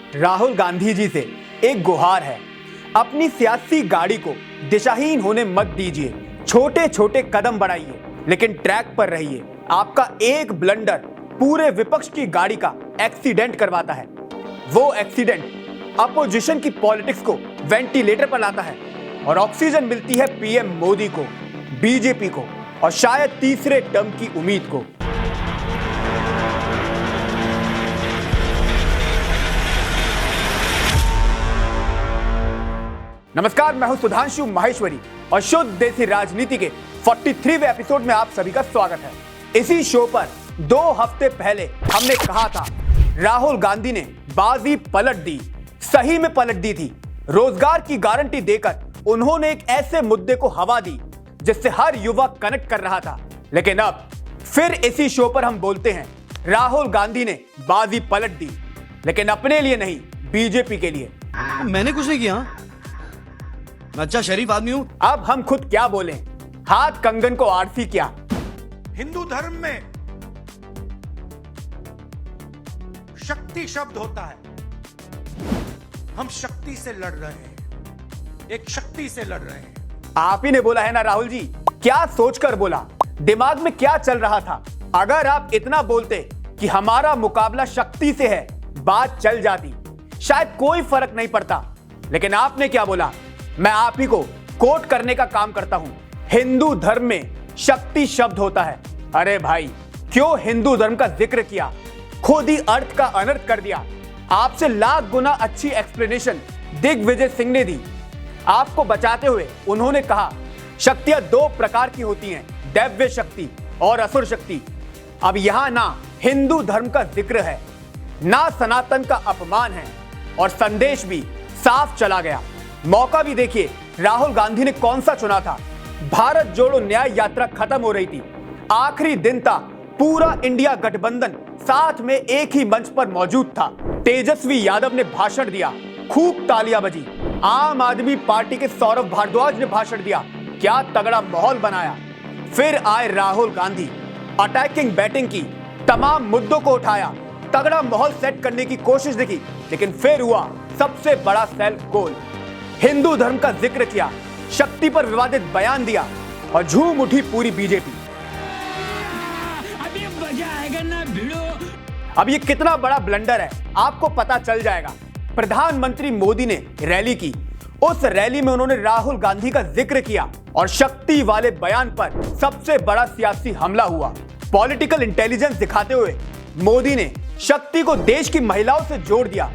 राहुल गांधी जी से एक गुहार है, अपनी सियासी गाड़ी को दिशाहीन होने मत दीजिए। छोटे छोटे कदम बढ़ाइए लेकिन ट्रैक पर रहिए। आपका एक ब्लंडर पूरे विपक्ष की गाड़ी का एक्सीडेंट करवाता है। वो एक्सीडेंट अपोजिशन की पॉलिटिक्स को वेंटिलेटर पर लाता है और ऑक्सीजन मिलती है पीएम मोदी को, बीजेपी को और शायद तीसरे टर्म की उम्मीद को। नमस्कार, मैं हूं सुधांशु माहेश्वरी और शुद्ध देसी राजनीति के 43वें एपिसोड में आप सभी का स्वागत है। इसी शो पर 2 हफ्ते पहले हमने कहा था राहुल गांधी ने बाजी पलट दी, सही में पलट दी थी। रोजगार की गारंटी देकर उन्होंने एक ऐसे मुद्दे को हवा दी जिससे हर युवा कनेक्ट कर रहा था। लेकिन अब फिर इसी शो पर हम बोलते हैं राहुल गांधी ने बाजी पलट दी, लेकिन अपने लिए नहीं, बीजेपी के लिए। मैंने कुछ नहीं किया, मैं अच्छा शरीफ आदमी हूं। अब हम खुद क्या बोलें, हाथ कंगन को आरसी क्या। हिंदू धर्म में शक्ति शब्द होता है। हम शक्ति से लड़ रहे हैं, एक शक्ति से लड़ रहे हैं। आप ही ने बोला है ना राहुल जी, क्या सोचकर बोला, दिमाग में क्या चल रहा था? अगर आप इतना बोलते कि हमारा मुकाबला शक्ति से है, बात चल जाती, शायद कोई फर्क नहीं पड़ता। लेकिन आपने क्या बोला? मैं आप ही को कोट करने का काम करता हूं। हिंदू धर्म में शक्ति शब्द होता है। अरे भाई, क्यों हिंदू धर्म का जिक्र किया? खुद ही अर्थ का अनर्थ कर दिया। आपसे लाख गुना अच्छी एक्सप्लेनेशन दिग्विजय सिंह ने दी। आपको बचाते हुए उन्होंने कहा शक्तियां 2 प्रकार की होती हैं, दैव्य शक्ति और असुर शक्ति। अब यहां ना हिंदू धर्म का जिक्र है, ना सनातन का अपमान है और संदेश भी साफ चला गया। मौका भी देखिए राहुल गांधी ने कौन सा चुना था। भारत जोड़ो न्याय यात्रा खत्म हो रही थी, आखिरी दिन था, पूरा इंडिया गठबंधन साथ में एक ही मंच पर मौजूद था। तेजस्वी यादव ने भाषण दिया, खूब तालियां बजी। आम आदमी पार्टी के सौरभ भारद्वाज ने भाषण दिया, क्या तगड़ा माहौल बनाया। फिर आए राहुल गांधी, अटैकिंग बैटिंग की, तमाम मुद्दों को उठाया, तगड़ा माहौल सेट करने की कोशिश देखी। लेकिन फिर हुआ सबसे बड़ा सेल्फ गोल, हिंदू धर्म का जिक्र किया, शक्ति पर विवादित बयान दिया और झूम उठी पूरी बीजेपी। अभी मजा आएगा ना भिड़ो। अब ये कितना बड़ा ब्लंडर है आपको पता चल जाएगा। प्रधानमंत्री मोदी ने रैली की, उस रैली में उन्होंने राहुल गांधी का जिक्र किया और शक्ति वाले बयान पर सबसे बड़ा सियासी हमला हुआ। पॉलिटिकल इंटेलिजेंस दिखाते हुए मोदी ने शक्ति को देश की महिलाओं से जोड़ दिया।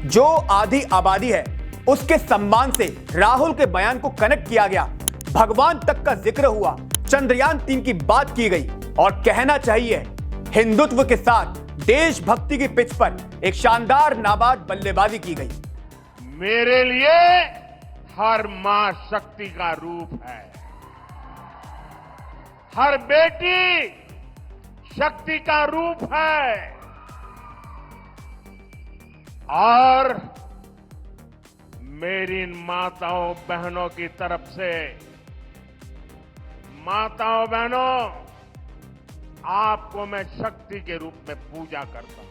जो आधी आबादी है उसके सम्मान से राहुल के बयान को कनेक्ट किया गया। भगवान तक का जिक्र हुआ, चंद्रयान 3 की बात की गई और कहना चाहिए हिंदुत्व के साथ देशभक्ति की पिच पर एक शानदार नाबाद बल्लेबाजी की गई। मेरे लिए हर मां शक्ति का रूप है, हर बेटी शक्ति का रूप है और मेरी इन माताओं बहनों की तरफ से, माताओं बहनों, आपको मैं शक्ति के रूप में पूजा करता हूं।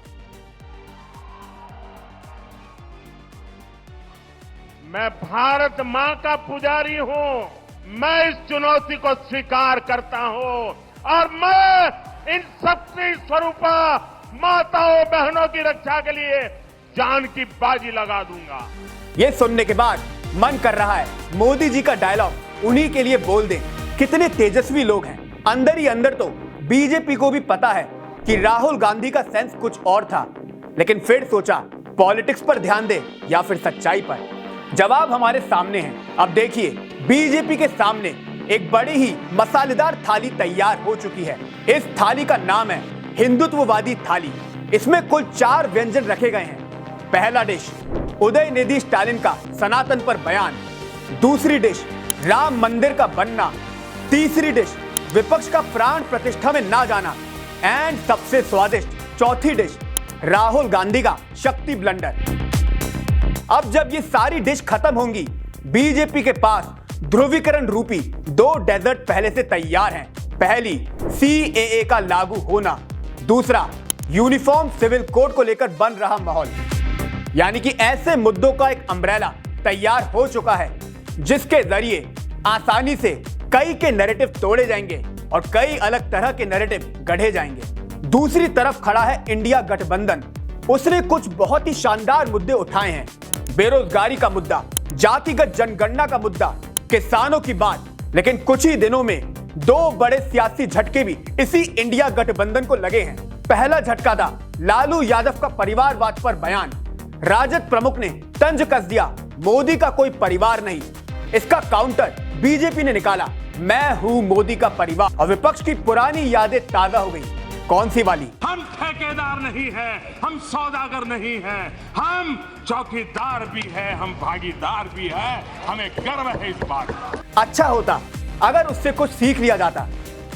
मैं भारत मां का पुजारी हूं। मैं इस चुनौती को स्वीकार करता हूं और मैं इन शक्ति स्वरूपा माताओं बहनों की रक्षा के लिए जान की बाजी लगा दूंगा। ये सुनने के बाद मन कर रहा है मोदी जी का डायलॉग उन्हीं के लिए बोल दें। कितने तेजस्वी लोग हैं। अंदर ही अंदर तो बीजेपी को भी पता है कि राहुल गांधी का सेंस कुछ और था, लेकिन फिर सोचा पॉलिटिक्स पर ध्यान दे या फिर सच्चाई पर। जवाब हमारे सामने है। अब देखिए बीजेपी के सामने एक बड़ी ही मसालेदार थाली तैयार हो चुकी है। इस थाली का नाम है हिंदुत्ववादी थाली। इसमें कुल 4 व्यंजन रखे गए हैं। पहला डिश उदयनिधि स्टालिन का सनातन पर बयान, दूसरी डिश राम मंदिर का बनना, तीसरी डिश विपक्ष का प्राण प्रतिष्ठा में ना जाना एंड सबसे स्वादिष्ट चौथी डिश राहुल गांधी का शक्ति ब्लंडर। अब जब ये सारी डिश खत्म होंगी, बीजेपी के पास ध्रुवीकरण रूपी 2 डेजर्ट पहले से तैयार हैं। पहली सीएए का लागू होना, दूसरा यूनिफॉर्म सिविल कोड को लेकर बन रहा माहौल। यानी कि ऐसे मुद्दों का एक अम्ब्रेला तैयार हो चुका है जिसके जरिए आसानी से कई के नैरेटिव तोड़े जाएंगे और कई अलग तरह के नैरेटिव गढ़े जाएंगे। दूसरी तरफ खड़ा है इंडिया गठबंधन। उसने कुछ बहुत ही शानदार मुद्दे उठाए हैं। बेरोजगारी का मुद्दा, जातिगत जनगणना का मुद्दा, किसानों की बात। लेकिन कुछ ही दिनों में दो बड़े सियासी झटके भी इसी इंडिया गठबंधन को लगे हैं। पहला झटका था लालू यादव का परिवारवाद पर बयान। राजद प्रमुख ने तंज कस दिया, मोदी का कोई परिवार नहीं। इसका काउंटर बीजेपी ने निकाला, मैं हूं मोदी का परिवार। और विपक्ष की पुरानी यादें ताजा हो गई। कौन सी वाली? हम ठेकेदार नहीं हैं, हम सौदागर नहीं हैं, हम चौकीदार भी हैं, हम भागीदार भी हैं, हमें गर्व है इस बात का। अच्छा होता अगर उससे कुछ सीख लिया जाता,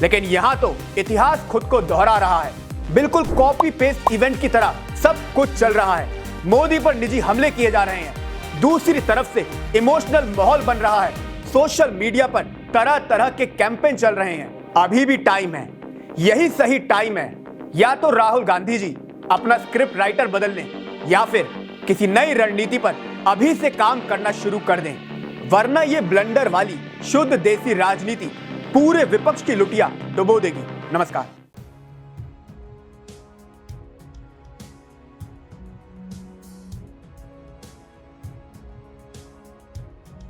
लेकिन यहां तो इतिहास खुद को दोहरा रहा है। बिल्कुल कॉपी पेस्ट इवेंट की तरह सब कुछ चल रहा है। मोदी पर निजी हमले किए जा रहे हैं। दूसरी तरफ से इमोशनल माहौल बन रहा है। सोशल मीडिया पर तरह तरह के कैंपेन चल रहे हैं। अभी भी टाइम है, यही सही टाइम है। या तो राहुल गांधी जी अपना स्क्रिप्ट राइटर बदल लें या फिर किसी नई रणनीति पर अभी से काम करना शुरू कर दें, वरना ये ब्लंडर वाली शुद्ध देसी राजनीति पूरे विपक्ष की लुटिया डुबो देगी। नमस्कार।